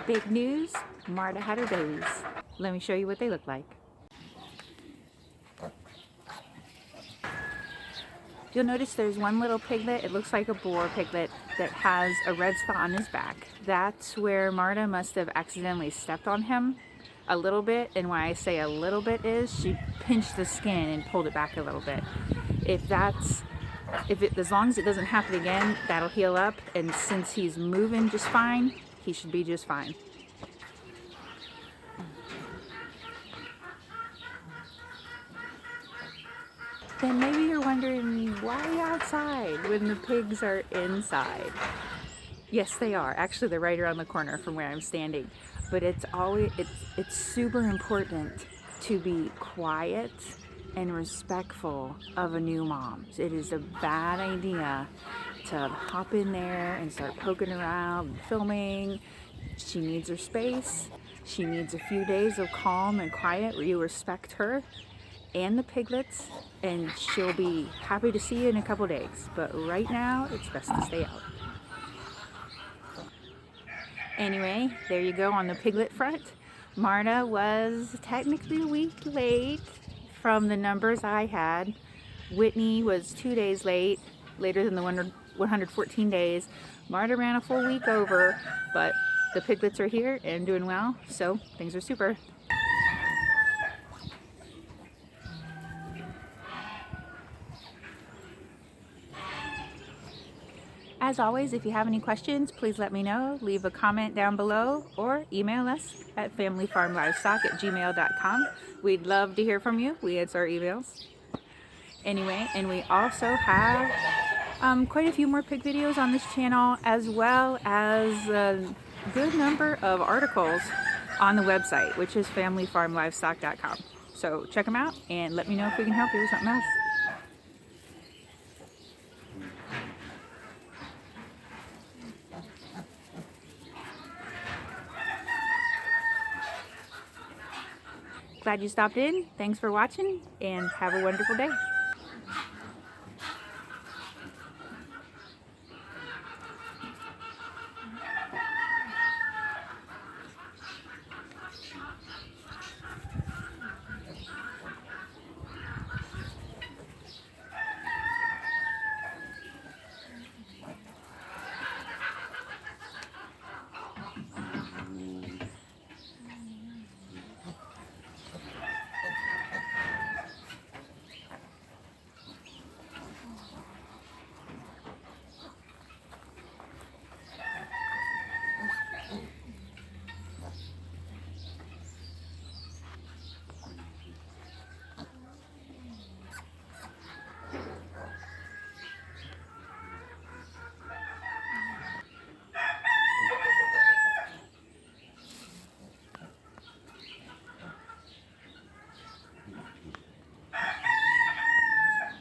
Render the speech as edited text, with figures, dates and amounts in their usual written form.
Big news, Marta had her babies. Let me show you what they look like. You'll notice there's one little piglet, it looks like a boar piglet, that has a red spot on his back. That's where Marta must have accidentally stepped on him a little bit, and why I say a little bit is she pinched the skin and pulled it back a little bit. As long as it doesn't happen again, that'll heal up, and since he's moving just fine, he should be just fine. Then maybe you're wondering, why outside when the pigs are inside? Yes, they are. Actually, they're right around the corner from where I'm standing. But it's super important to be quiet and respectful of a new mom. It is a bad idea to hop in there and start poking around, filming. She needs her space. She needs a few days of calm and quiet where you respect her and the piglets, and she'll be happy to see you in a couple days. But right now, it's best to stay out. Anyway, there you go on the piglet front. Marta was technically a week late from the numbers I had. Whitney was 2 days late, later than the 114 days. Marta ran a full week over, but the piglets are here and doing well, so things are super. As always, if you have any questions, please let me know. Leave a comment down below or email us at familyfarmlivestock@gmail.com. We'd love to hear from you. We answer our emails. Anyway, and we also have quite a few more pig videos on this channel, as well as a good number of articles on the website, which is familyfarmlivestock.com. So check them out and let me know if we can help you with something else. Glad you stopped in. Thanks for watching and have a wonderful day.